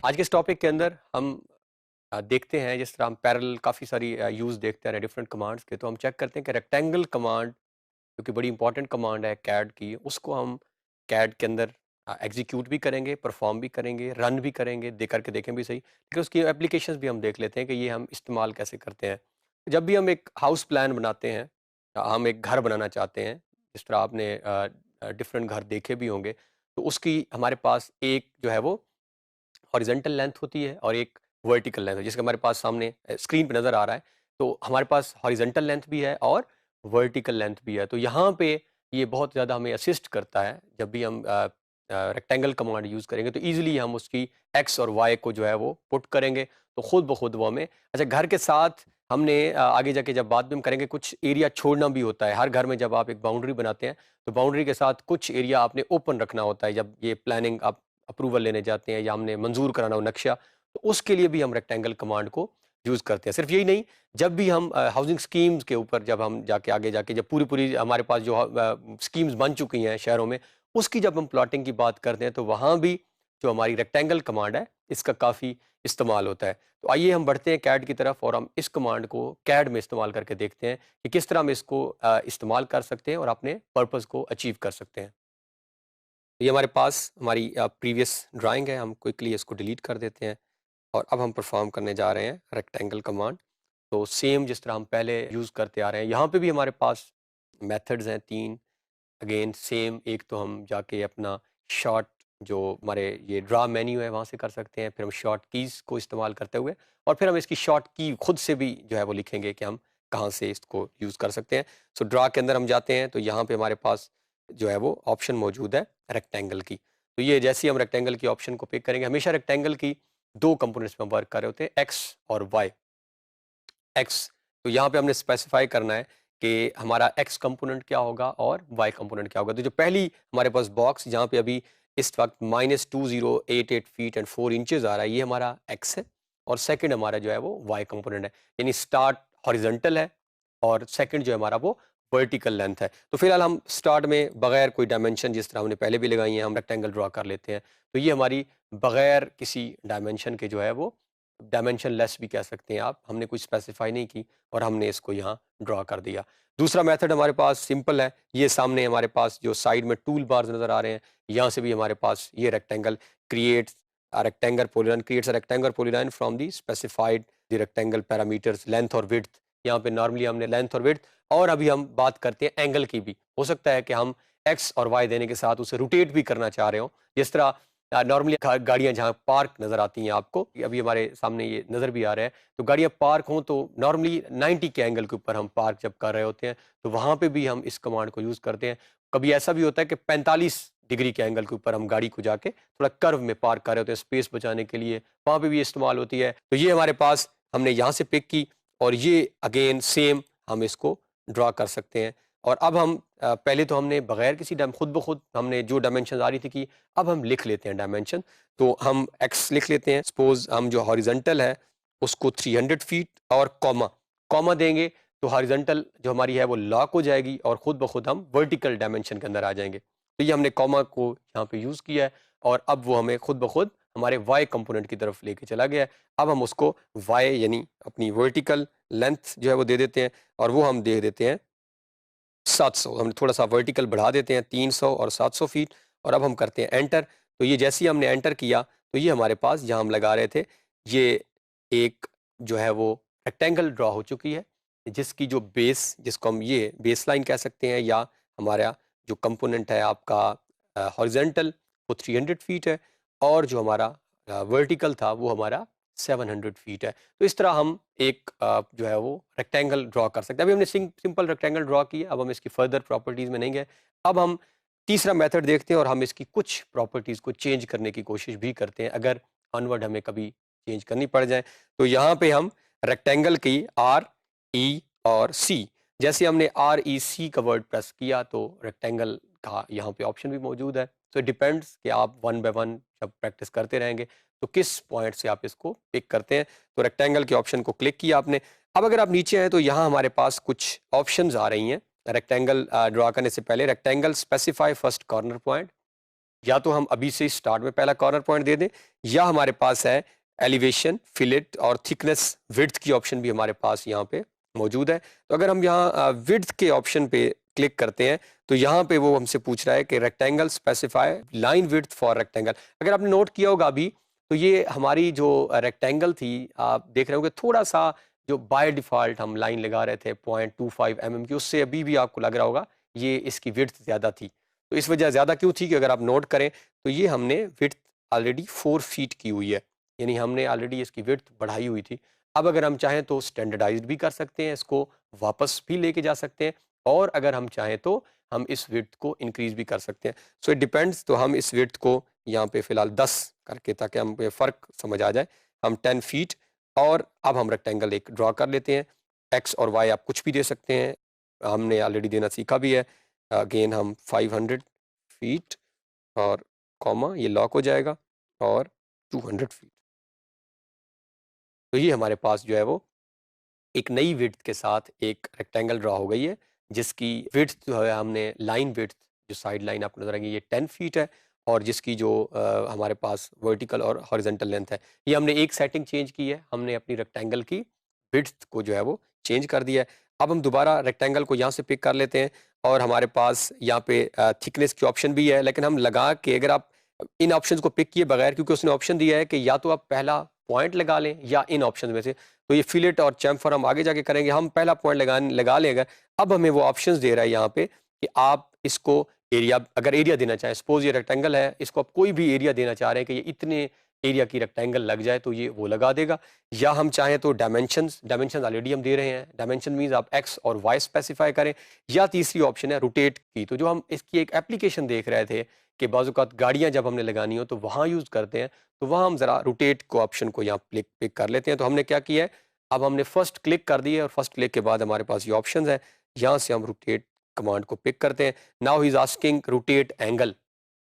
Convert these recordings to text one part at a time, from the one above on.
आज के इस टॉपिक के अंदर हम देखते हैं जिस तरह हम पैरेलल काफ़ी सारी यूज़ देखते हैं डिफरेंट कमांड्स के, तो हम चेक करते हैं कि रेक्टेंगल कमांड जो कि बड़ी इंपॉर्टेंट कमांड है कैड की, उसको हम कैड के अंदर एग्जीक्यूट भी करेंगे, परफॉर्म भी करेंगे, रन भी करेंगे, दे करके देखें भी सही, लेकिन उसकी एप्लीकेशंस भी हम देख लेते हैं कि ये हम इस्तेमाल कैसे करते हैं। जब भी हम एक हाउस प्लान बनाते हैं, हम एक घर बनाना चाहते हैं, जिस तरह आपने डिफरेंट घर देखे भी होंगे, तो उसकी हमारे पास एक जो है वो हॉरिजॉन्टल लेंथ होती है और एक वर्टिकल लेंथ है, जिसका हमारे पास सामने स्क्रीन पे नज़र आ रहा है। तो हमारे पास हॉरिजॉन्टल लेंथ भी है और वर्टिकल लेंथ भी है। तो यहाँ पे ये बहुत ज़्यादा हमें असिस्ट करता है जब भी हम रेक्टेंगल कमांड यूज़ करेंगे, तो ईज़िली हम उसकी एक्स और वाई को जो है वो पुट करेंगे, तो खुद ब खुद वो हमें अच्छा घर के साथ हमने आगे जाके जब बात भी हम करेंगे, कुछ एरिया छोड़ना भी होता है। हर घर में जब आप एक बाउंड्री बनाते हैं, तो बाउंड्री के साथ कुछ एरिया आपने ओपन रखना होता है, जब ये प्लानिंग आप अप्रूवल लेने जाते हैं या हमने मंजूर कराना हो नक्शा, तो उसके लिए भी हम रेक्टेंगल कमांड को यूज़ करते हैं। सिर्फ यही नहीं, जब भी हम हाउसिंग स्कीम्स के ऊपर जब हम जाके आगे जाके जब पूरी-पूरी हमारे पास जो स्कीम्स बन चुकी हैं शहरों में, उसकी जब हम प्लॉटिंग की बात करते हैं, तो वहाँ भी जो हमारी रेक्टेंगल कमांड है, इसका काफ़ी इस्तेमाल होता है। तो आइए हम बढ़ते हैं कैड की तरफ और हम इस कमांड को कैड में इस्तेमाल करके देखते हैं कि किस तरह हम इसको इस्तेमाल कर सकते हैं और अपने पर्पज़ को अचीव कर सकते हैं। ये हमारे पास हमारी प्रीवियस ड्राइंग है, हम क्विकली इसको डिलीट कर देते हैं और अब हम परफॉर्म करने जा रहे हैं रेक्टेंगल कमांड। तो सेम जिस तरह हम पहले यूज़ करते आ रहे हैं, यहाँ पे भी हमारे पास मेथड्स हैं 3। अगेन सेम, एक तो हम जाके अपना शॉर्ट जो हमारे ये ड्रा मेन्यू है वहाँ से कर सकते हैं, फिर हम शॉर्ट कीज़ को इस्तेमाल करते हुए और फिर हम इसकी शॉर्ट की खुद से भी जो है वो लिखेंगे कि हम कहाँ से इसको यूज़ कर सकते हैं। सो ड्रा के अंदर हम जाते हैं, तो यहाँ पे हमारे पास जो है वो ऑप्शन मौजूद है रेक्टेंगल की। तो ये जैसे ही हम रेक्टेंगल की ऑप्शन को पिक करेंगे, हमेशा रेक्टेंगल की 2 कंपोनेंट्स में हम वर्क कर रहे होते हैं, एक्स और वाई। एक्स, तो यहाँ पे हमने स्पेसिफाई करना है कि हमारा एक्स कंपोनेंट क्या होगा और वाई कंपोनेंट क्या होगा। तो जो पहली हमारे पास बॉक्स जहाँ पे अभी इस वक्त -2088 फीट एंड 4 इंचेस आ रहा है, ये हमारा एक्स है और सेकंड हमारा जो है वो वाई कंपोनेंट है। यानी स्टार्ट हॉरिजॉन्टल है और सेकंड जो है हमारा वो वर्टिकल लेंथ है। तो फिलहाल हम स्टार्ट में बगैर कोई डायमेंशन, जिस तरह हमने पहले भी लगाई हैं, हम रेक्टेंगल ड्रा कर लेते हैं। तो ये हमारी बगैर किसी डायमेंशन के जो है वो डायमेंशन लेस भी कह सकते हैं आप, हमने कुछ स्पेसिफाई नहीं की और हमने इसको यहाँ ड्रा कर दिया। दूसरा मेथड हमारे पास सिंपल है, ये सामने हमारे पास जो साइड में टूल बार्स नज़र आ रहे हैं, यहाँ से भी हमारे पास ये rectangle creates a rectangle polyline creates a rectangle polyline from the specified the rectangle parameters length और विड्थ। यहाँ पे नॉर्मली हमने लेंथ और विड्थ, और अभी हम बात करते हैं एंगल की भी। हो सकता है कि हम एक्स और वाई देने के साथ उसे रोटेट भी करना चाह रहे हो, जिस तरह नॉर्मली गाड़ियां जहाँ पार्क नजर आती हैं आपको, अभी हमारे सामने ये नजर भी आ रहा है, तो गाड़ियां पार्क हों तो नॉर्मली 90 के एंगल के ऊपर हम पार्क जब कर रहे होते हैं, तो वहां पे भी हम इस कमांड को यूज करते हैं। कभी ऐसा भी होता है कि 45 डिग्री के एंगल के ऊपर हम गाड़ी को जाके थोड़ा कर्व में पार्क कर रहे होते हैं स्पेस बचाने के लिए, वहां पे भी इस्तेमाल होती है। तो ये हमारे पास हमने यहाँ से पिक की और ये अगेन सेम हम इसको ड्रा कर सकते हैं। और अब हम पहले तो हमने बगैर किसी खुद ब खुद हमने जो डायमेंशन आ रही थी कि अब हम लिख लेते हैं डायमेंशन। तो हम एक्स लिख लेते हैं, सपोज हम जो हॉरिजॉन्टल है उसको 300 फीट और कॉमा कॉमा देंगे, तो हॉरिजॉन्टल जो हमारी है वो लॉक हो जाएगी और खुद ब खुद हम वर्टिकल डायमेंशन के अंदर आ जाएंगे। तो ये हमने कॉमा को यहाँ पे यूज़ किया है और अब वो हमें खुद ब खुद हमारे वाई कंपोनेंट की तरफ लेके चला गया है। अब हम उसको वाई यानी अपनी वर्टिकल लेंथ जो है वो दे देते हैं और वो हम दे देते हैं 700। हम थोड़ा सा वर्टिकल बढ़ा देते हैं 300 और 700 फीट और अब हम करते हैं एंटर। तो ये जैसे ही हमने एंटर किया, तो ये हमारे पास जहाँ हम लगा रहे थे, ये एक जो है वो रेक्टेंगल ड्रा हो चुकी है, जिसकी जो बेस, जिसको हम ये बेस लाइन कह सकते हैं, या हमारा जो कंपोनेंट है आपका हॉरिजॉन्टल, वो 300 फीट है और जो हमारा वर्टिकल था वो हमारा 700 फीट है। तो इस तरह हम एक जो है वो रेक्टेंगल ड्रा कर सकते हैं। अभी हमने सिंपल रेक्टेंगल ड्रा किया, अब हम इसकी फर्दर प्रॉपर्टीज़ में नहीं गए। अब हम तीसरा मेथड देखते हैं और हम इसकी कुछ प्रॉपर्टीज़ को चेंज करने की कोशिश भी करते हैं, अगर ऑनवर्ड हमें कभी चेंज करनी पड़ जाए। तो यहाँ पे हम रेक्टेंगल की आर, ई और सी, जैसे हमने आर ई सी का वर्ड प्रेस किया तो रेक्टेंगल का यहाँ पे ऑप्शन भी मौजूद है। तो इट डिपेंड्स कि आप वन बाय वन जब प्रैक्टिस करते रहेंगे तो किस पॉइंट से आप इसको पिक करते हैं। तो रेक्टेंगल के ऑप्शन को क्लिक किया आपने। अब अगर आप नीचे हैं तो यहाँ हमारे पास कुछ ऑप्शंस आ रही हैं रेक्टेंगल ड्रा करने से पहले। Rectangle specify first corner point, या तो हम अभी से स्टार्ट में पहला कॉर्नर पॉइंट दे दें, या हमारे पास है एलिवेशन, फिलेट और थिकनेस विड्थ की ऑप्शन भी हमारे पास यहाँ पे मौजूद है। तो अगर हम यहाँ विड्थ के ऑप्शन पे क्लिक करते हैं तो यहाँ पे वो हमसे पूछ रहा है कि rectangle specify line width for rectangle. अगर आपने नोट किया होगा अभी, तो ये हमारी जो रेक्टेंगल थी, आप देख रहे होंगे थोड़ा सा जो बाय डिफॉल्ट हम लाइन लगा रहे थे 0.25 mm की, उससे अभी भी आपको लग रहा होगा ये इसकी विड्थ ज़्यादा थी। तो इस वजह ज़्यादा क्यों थी कि अगर आप नोट करें तो ये हमने विड्थ ऑलरेडी 4 फीट की हुई है, यानी हमने ऑलरेडी इसकी विड्थ बढ़ाई हुई थी। अब अगर हम चाहें तो स्टैंडर्डाइज्ड भी कर सकते हैं, इसको वापस भी लेके जा सकते हैं, और अगर हम चाहें तो हम इस विड्थ को इंक्रीज भी कर सकते हैं। So it depends. तो हम इस विड्थ को यहाँ पे फिलहाल 10 करके, ताकि हम पे फ़र्क समझ आ जाए, हम 10 फीट, और अब हम रेक्टेंगल एक ड्रा कर लेते हैं। एक्स और वाई आप कुछ भी दे सकते हैं, हमने ऑलरेडी देना सीखा भी है। अगेन हम 500 फीट और कॉमा, ये लॉक हो जाएगा, और 200 फीट। तो ये हमारे पास जो है वो एक नई विड्थ के साथ एक रेक्टेंगल ड्रा हो गई है, जिसकी विड्थ जो है हमने लाइन विड्थ, जो साइड लाइन आपको नजर आएगी, ये 10 फीट है, और जिसकी जो हमारे पास वर्टिकल और हॉरिजॉन्टल लेंथ है, ये हमने एक सेटिंग चेंज की है, हमने अपनी रेक्टेंगल की विड्थ को जो है वो चेंज कर दिया है। अब हम दोबारा रेक्टेंगल को यहाँ से पिक कर लेते हैं, और हमारे पास यहाँ पे थिकनेस की ऑप्शन भी है, लेकिन हम लगा के, अगर आप इन ऑप्शंस को पिक किए बगैर, क्योंकि उसने ऑप्शन दिया है कि या तो आप पहला पॉइंट लगा लें या इन ऑप्शन में से, तो ये फिलेट और चैम्फर हम आगे जाके करेंगे, हम पहला पॉइंट लगा लेंगे। अब हमें वो ऑप्शंस दे रहा है यहाँ पे कि आप इसको एरिया, अगर एरिया देना चाहें, सपोज ये रेक्टेंगल है, इसको आप कोई भी एरिया देना चाह रहे हैं कि ये इतने एरिया की रेक्टेंगल लग जाए, तो ये वो लगा देगा। या हम चाहें तो डायमेंशंस, डायमेंशन ऑलरेडी हम दे रहे हैं, डायमेंशन मींस आप एक्स और वाई स्पेसिफाई करें। या तीसरी ऑप्शन है रोटेट की, तो जो हम इसकी एक एप्लीकेशन देख रहे थे कि बाज़-औक़ात गाड़ियाँ जब हमने लगानी हो तो वहाँ यूज़ करते हैं, तो वहाँ हम ज़रा रोटेट को ऑप्शन को यहाँ पिक कर लेते हैं। तो हमने क्या किया है, अब हमने फर्स्ट क्लिक कर दिया है, और फर्स्ट क्लिक के बाद हमारे पास ये ऑप्शंस हैं, यहाँ से हम रोटेट कमांड को पिक करते हैं। Now he is asking rotate angle,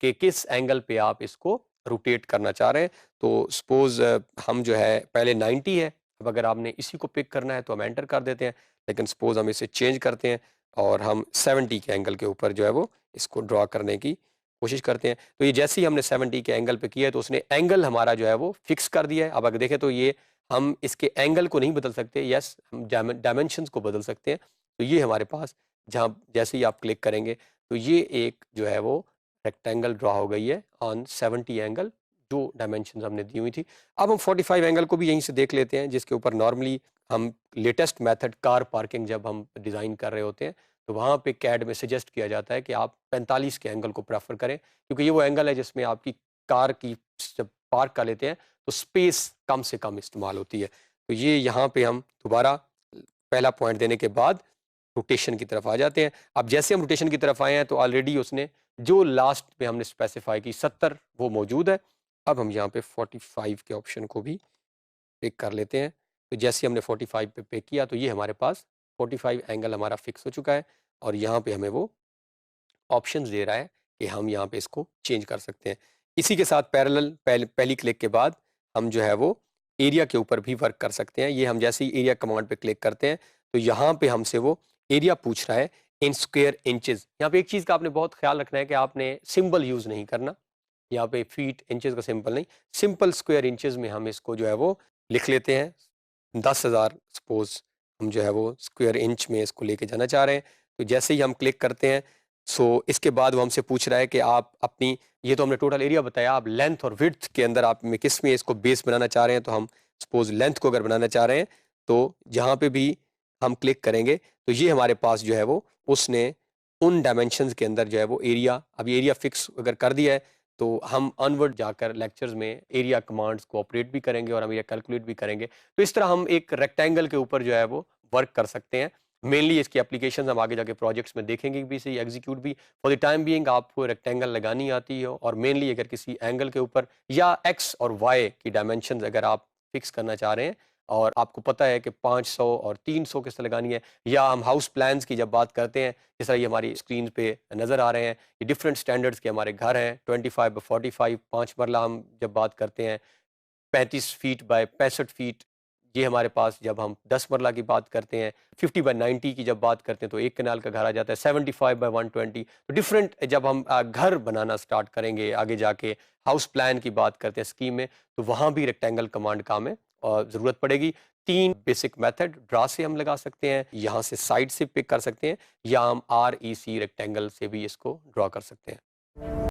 कि किस एंगल पे आप इसको रोटेट करना चाह रहे हैं। तो सपोज हम जो है पहले 90 है, अब अगर आपने इसी को पिक करना है तो हम एंटर कर देते हैं, लेकिन सपोज हम इसे चेंज करते हैं और हम 70 के एंगल के ऊपर जो है वो इसको ड्रा करने की कोशिश करते हैं। तो ये जैसे ही हमने 70 के एंगल पे किया है, तो उसने एंगल हमारा जो है वो फिक्स कर दिया है। अब अगर देखें तो ये हम इसके एंगल को नहीं बदल सकते, यस हम डायमेंशंस को बदल सकते हैं। तो ये हमारे पास, जहाँ जैसे ही आप क्लिक करेंगे तो ये एक जो है वो रेक्टेंगल ड्रा हो गई है ऑन 70 एंगल, जो डायमेंशंस हमने दी हुई थी। अब हम 45 एंगल को भी यहीं से देख लेते हैं, जिसके ऊपर नॉर्मली हम लेटेस्ट मेथड कार पार्किंग जब हम डिज़ाइन कर रहे होते हैं, तो वहाँ पे कैड में सजेस्ट किया जाता है कि आप 45 के एंगल को प्रेफर करें, क्योंकि ये वो एंगल है जिसमें आपकी कार की, जब पार्क कर लेते हैं तो स्पेस कम से कम इस्तेमाल होती है। तो ये यहाँ पे हम दोबारा पहला पॉइंट देने के बाद रोटेशन की तरफ आ जाते हैं। अब जैसे हम रोटेशन की तरफ आए हैं, तो ऑलरेडी उसने जो लास्ट में हमने स्पेसिफाई की 70, वो मौजूद है। अब हम यहाँ पे 45 के ऑप्शन को भी पिक कर लेते हैं। तो जैसे ही हमने 45 पे पिक किया, तो ये हमारे पास 45 एंगल हमारा फिक्स हो चुका है, और यहाँ पे हमें वो ऑप्शंस दे रहा है कि हम यहाँ पे इसको चेंज कर सकते हैं। इसी के साथ पैरेलल पहली क्लिक के बाद हम जो है वो एरिया के ऊपर भी वर्क कर सकते हैं। ये हम जैसे ही एरिया कमांड पे क्लिक करते हैं, तो यहाँ पे हमसे वो एरिया पूछ रहा है इन स्क्वायर इंचेस। यहाँ पे एक चीज़ का आपने बहुत ख्याल रखना है कि आपने सिंबल यूज़ नहीं करना। यहाँ पे फीट इंचेस का सिंबल नहीं, सिंपल स्क्वायर इंचेस में हम इसको जो है वो लिख लेते हैं। 10,000 सपोज हम जो है वो स्क्वायर इंच में इसको लेके जाना चाह रहे हैं। तो जैसे ही हम क्लिक करते हैं, सो इसके बाद वो हमसे पूछ रहा है कि आप अपनी, ये तो हमने टोटल एरिया बताया, आप लेंथ और विड्थ के अंदर आप में किस में इसको बेस बनाना चाह रहे हैं। तो हम सपोज लेंथ को अगर बनाना चाह रहे हैं, तो जहाँ पे भी हम क्लिक करेंगे, तो ये हमारे पास जो है वो उसने उन डायमेंशंस के अंदर जो है वो एरिया, अभी एरिया फिक्स अगर कर दिया है, तो हम अनवर्ड जाकर लेक्चर्स में एरिया कमांड्स को ऑपरेट भी करेंगे और हम एरिया कैलकुलेट भी करेंगे। तो इस तरह हम एक रेक्टेंगल के ऊपर जो है वो वर्क कर सकते हैं। मेनली इसकी एप्लीकेशंस हम आगे जाके प्रोजेक्ट्स में देखेंगे भी, सही एग्जीक्यूट भी। फॉर द टाइम बीइंग आपको रेक्टेंगल लगानी आती हो, और मेनली अगर किसी एंगल के ऊपर या एक्स और वाई की डायमेंशंस अगर आप फिक्स करना चाह रहे हैं, और आपको पता है कि 500 और 300 किस तरह लगानी है, या हम हाउस प्लान्स की जब बात करते हैं, जिस तरह ये हमारी स्क्रीन पे नज़र आ रहे हैं, ये डिफरेंट स्टैंडर्ड्स के हमारे घर हैं, 25 बाई 45, 5 मरला हम जब बात करते हैं, 35 फीट बाय 65 फीट, ये हमारे पास जब हम 10 मरला की बात करते हैं, 50 बाय 90 की जब बात करते हैं तो 1 कनाल का घर आ जाता है, 75 बाय 120। तो डिफरेंट जब हम घर बनाना स्टार्ट करेंगे आगे जाके, हाउस प्लान की बात करते हैं स्कीम में, तो वहाँ भी रेक्टेंगल कमांड का हमें ज़रूरत पड़ेगी। 3 बेसिक मेथड ड्रा से हम लगा सकते हैं, यहाँ से साइड से पिक कर सकते हैं, या हम REC रेक्टेंगल से भी इसको ड्रा कर सकते हैं।